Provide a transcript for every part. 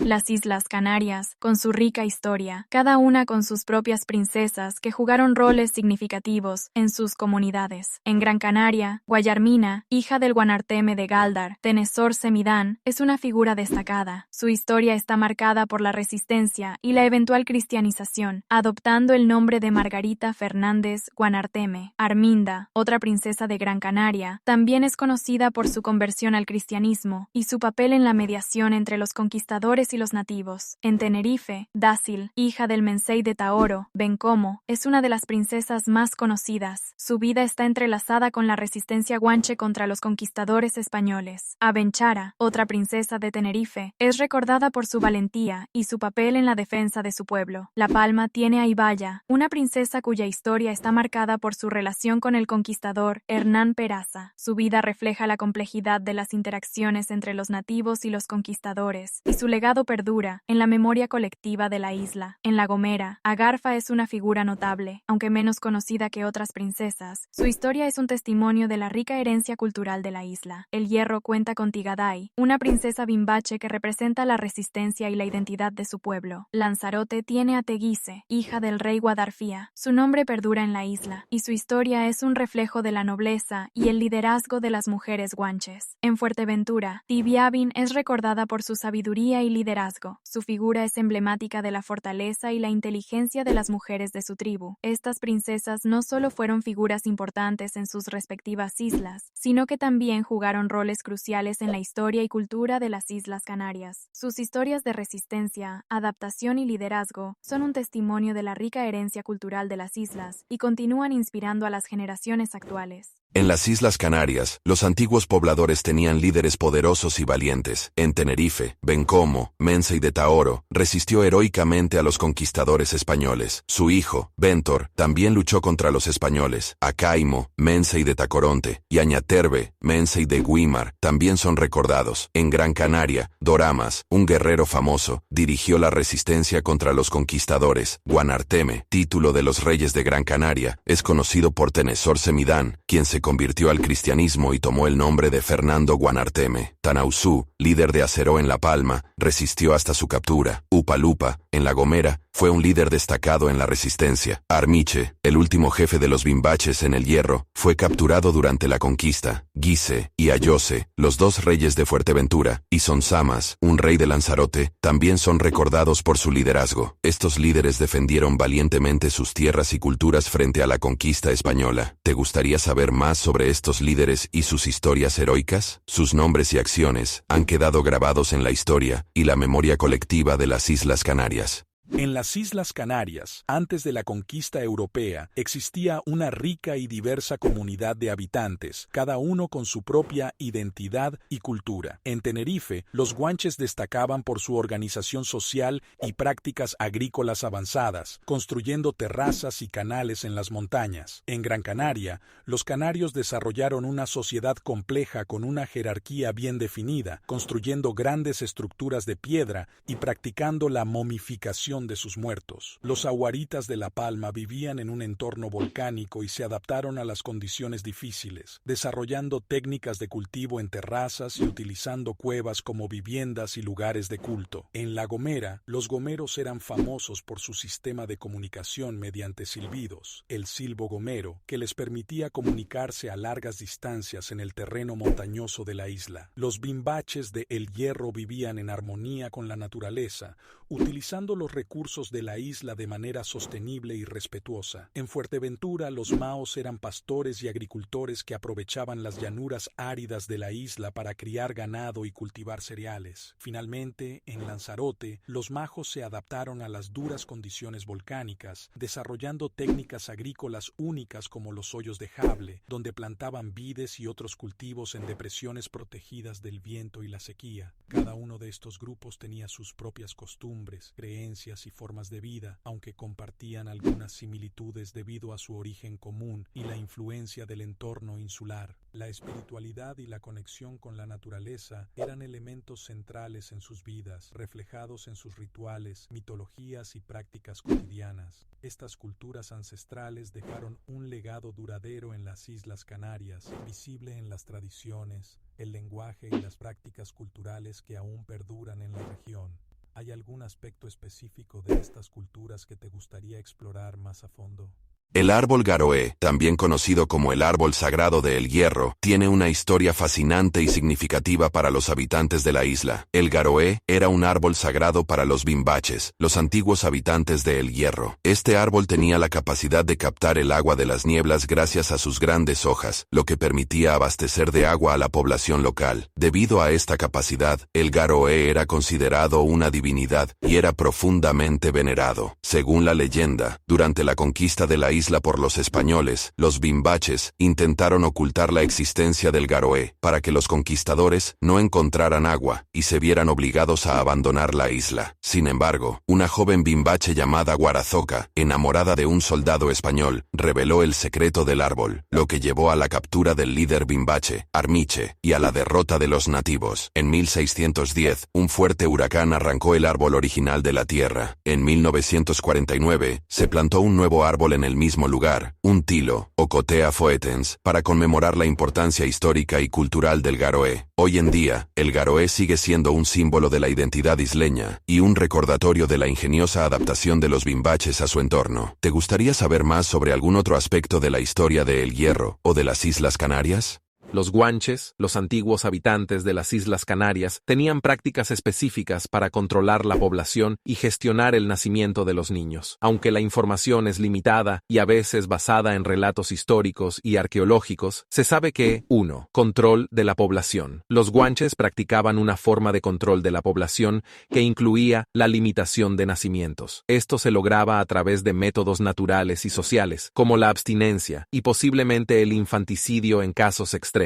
Las Islas Canarias, con su rica historia, cada una con sus propias princesas que jugaron roles significativos en sus comunidades. En Gran Canaria, Guayarmina, hija del Guanarteme de Gáldar, Tenezor Semidán, es una figura destacada. Su historia está marcada por la resistencia y la eventual cristianización, adoptando el nombre de Margarita Fernández Guanarteme. Arminda, otra princesa de Gran Canaria, también es conocida por su conversión al cristianismo y su papel en la mediación entre los conquistadores y los nativos. En Tenerife, Dácil, hija del Mensei de Taoro, Bencomo, es una de las princesas más conocidas. Su vida está entrelazada con la resistencia guanche contra los conquistadores españoles. Abenchara, otra princesa de Tenerife, es recordada por su valentía y su papel en la defensa de su pueblo. La Palma tiene a Ibaya, una princesa cuya historia está marcada por su relación con el conquistador Hernán Peraza. Su vida refleja la complejidad de las interacciones entre los nativos y los conquistadores, y su legado perdura en la memoria colectiva de la isla. En La Gomera, Agarfa es una figura notable, aunque menos conocida que otras princesas. Su historia es un testimonio de la rica herencia cultural de la isla. El Hierro cuenta con Tigaday, una princesa bimbache que representa la resistencia y la identidad de su pueblo. Lanzarote tiene a Teguise, hija del rey Guadarfía. Su nombre perdura en la isla, y su historia es un reflejo de la nobleza y el liderazgo de las mujeres guanches. En Fuerteventura, Tibiabin es recordada por su sabiduría y liderazgo. Su figura es emblemática de la fortaleza y la inteligencia de las mujeres de su tribu. Estas princesas no solo fueron figuras importantes en sus respectivas islas, sino que también jugaron roles cruciales en la historia y cultura de las Islas Canarias. Sus historias de resistencia, adaptación y liderazgo son un testimonio de la rica herencia cultural de las islas y continúan inspirando a las generaciones actuales. En las Islas Canarias, los antiguos pobladores tenían líderes poderosos y valientes. En Tenerife, Bencomo, Mensei de Taoro, resistió heroicamente a los conquistadores españoles. Su hijo, Bentor, también luchó contra los españoles. Acaimo, Mensei de Tacoronte, y Añaterbe, Mensei de Guimar, también son recordados. En Gran Canaria, Doramas, un guerrero famoso, dirigió la resistencia contra los conquistadores. Guanarteme, título de los reyes de Gran Canaria, es conocido por Tenezor Semidán, quien se convirtió al cristianismo y tomó el nombre de Fernando Guanarteme. Tanausú, líder de Aceró en La Palma, resistió hasta su captura. Upalupa, en La Gomera, fue un líder destacado en la resistencia. Armiche, el último jefe de los bimbaches en el Hierro, fue capturado durante la conquista. Guise y Ayose, los dos reyes de Fuerteventura, y Sonsamas, un rey de Lanzarote, también son recordados por su liderazgo. Estos líderes defendieron valientemente sus tierras y culturas frente a la conquista española. ¿Te gustaría saber más sobre estos líderes y sus historias heroicas? Sus nombres y acciones han quedado grabados en la historia y la memoria colectiva de las Islas Canarias. En las Islas Canarias, antes de la conquista europea, existía una rica y diversa comunidad de habitantes, cada uno con su propia identidad y cultura. En Tenerife, los guanches destacaban por su organización social y prácticas agrícolas avanzadas, construyendo terrazas y canales en las montañas. En Gran Canaria, los canarios desarrollaron una sociedad compleja con una jerarquía bien definida, construyendo grandes estructuras de piedra y practicando la momificación de sus muertos. Los ahuaritas de La Palma vivían en un entorno volcánico y se adaptaron a las condiciones difíciles, desarrollando técnicas de cultivo en terrazas y utilizando cuevas como viviendas y lugares de culto. En La Gomera, los gomeros eran famosos por su sistema de comunicación mediante silbidos, el silbo gomero, que les permitía comunicarse a largas distancias en el terreno montañoso de la isla. Los bimbaches de El Hierro vivían en armonía con la naturaleza, utilizando los recursos de la isla de manera sostenible y respetuosa. En Fuerteventura, los maos eran pastores y agricultores que aprovechaban las llanuras áridas de la isla para criar ganado y cultivar cereales. Finalmente, en Lanzarote, los majos se adaptaron a las duras condiciones volcánicas, desarrollando técnicas agrícolas únicas como los hoyos de jable, donde plantaban vides y otros cultivos en depresiones protegidas del viento y la sequía. Cada uno de estos grupos tenía sus propias costumbres, creencias y formas de vida, aunque compartían algunas similitudes debido a su origen común y la influencia del entorno insular. La espiritualidad y la conexión con la naturaleza eran elementos centrales en sus vidas, reflejados en sus rituales, mitologías y prácticas cotidianas. Estas culturas ancestrales dejaron un legado duradero en las Islas Canarias, visible en las tradiciones, el lenguaje y las prácticas culturales que aún perduran en la región. Hay ¿Hay algún aspecto específico de estas culturas que te gustaría explorar más a fondo? El árbol garoé, también conocido como el árbol sagrado de El Hierro, tiene una historia fascinante y significativa para los habitantes de la isla. El garoé era un árbol sagrado para los bimbaches, los antiguos habitantes de El Hierro. Este árbol tenía la capacidad de captar el agua de las nieblas gracias a sus grandes hojas, lo que permitía abastecer de agua a la población local. Debido a esta capacidad, el garoé era considerado una divinidad y era profundamente venerado. Según la leyenda, durante la conquista de la isla por los españoles, los bimbaches intentaron ocultar la existencia del garoé para que los conquistadores no encontraran agua y se vieran obligados a abandonar la isla. Sin embargo, una joven bimbache llamada Guarazoca, enamorada de un soldado español, reveló el secreto del árbol, lo que llevó a la captura del líder bimbache, Armiche, y a la derrota de los nativos. En 1610, un fuerte huracán arrancó el árbol original de la tierra. En 1949, se plantó un nuevo árbol en el mismo lugar, un tilo, o Cotea foetens, para conmemorar la importancia histórica y cultural del garoé. Hoy en día, el garoé sigue siendo un símbolo de la identidad isleña y un recordatorio de la ingeniosa adaptación de los bimbaches a su entorno. ¿Te gustaría saber más sobre algún otro aspecto de la historia de El Hierro o de las Islas Canarias? Los guanches, los antiguos habitantes de las Islas Canarias, tenían prácticas específicas para controlar la población y gestionar el nacimiento de los niños. Aunque la información es limitada y a veces basada en relatos históricos y arqueológicos, se sabe que 1. Control de la población. Los guanches practicaban una forma de control de la población que incluía la limitación de nacimientos. Esto se lograba a través de métodos naturales y sociales, como la abstinencia y posiblemente el infanticidio en casos extremos.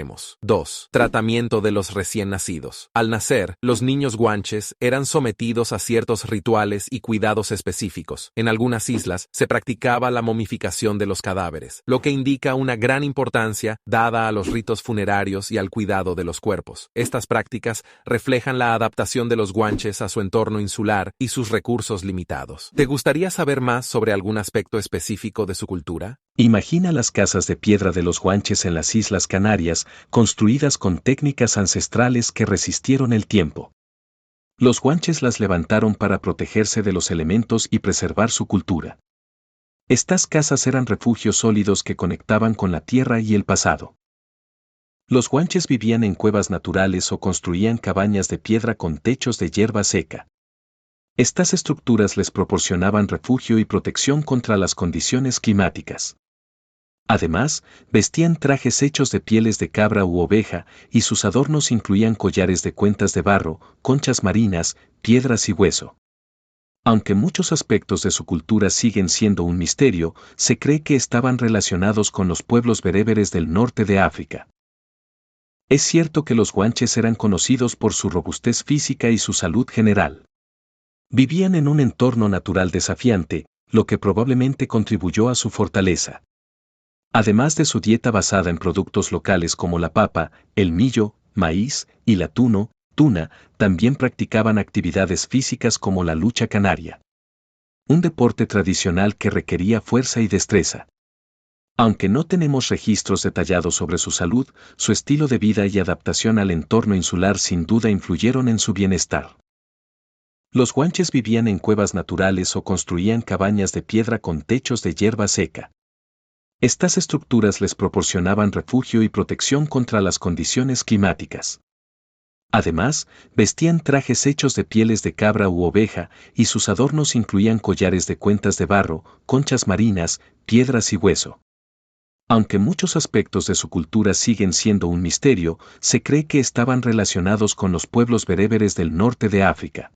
2. Tratamiento de los recién nacidos. Al nacer, los niños guanches eran sometidos a ciertos rituales y cuidados específicos. En algunas islas se practicaba la momificación de los cadáveres, lo que indica una gran importancia dada a los ritos funerarios y al cuidado de los cuerpos. Estas prácticas reflejan la adaptación de los guanches a su entorno insular y sus recursos limitados. ¿Te gustaría saber más sobre algún aspecto específico de su cultura? Imagina las casas de piedra de los guanches en las Islas Canarias, construidas con técnicas ancestrales que resistieron el tiempo. Los guanches las levantaron para protegerse de los elementos y preservar su cultura. Estas casas eran refugios sólidos que conectaban con la tierra y el pasado. Los guanches vivían en cuevas naturales o construían cabañas de piedra con techos de hierba seca. Estas estructuras les proporcionaban refugio y protección contra las condiciones climáticas. Además, vestían trajes hechos de pieles de cabra u oveja, y sus adornos incluían collares de cuentas de barro, conchas marinas, piedras y hueso. Aunque muchos aspectos de su cultura siguen siendo un misterio, se cree que estaban relacionados con los pueblos bereberes del norte de África. Es cierto que los guanches eran conocidos por su robustez física y su salud general. Vivían en un entorno natural desafiante, lo que probablemente contribuyó a su fortaleza. Además de su dieta basada en productos locales como la papa, el millo, maíz y la tuna, también practicaban actividades físicas como la lucha canaria. Un deporte tradicional que requería fuerza y destreza. Aunque no tenemos registros detallados sobre su salud, su estilo de vida y adaptación al entorno insular sin duda influyeron en su bienestar. Los guanches vivían en cuevas naturales o construían cabañas de piedra con techos de hierba seca. Estas estructuras les proporcionaban refugio y protección contra las condiciones climáticas. Además, vestían trajes hechos de pieles de cabra u oveja, y sus adornos incluían collares de cuentas de barro, conchas marinas, piedras y hueso. Aunque muchos aspectos de su cultura siguen siendo un misterio, se cree que estaban relacionados con los pueblos bereberes del norte de África.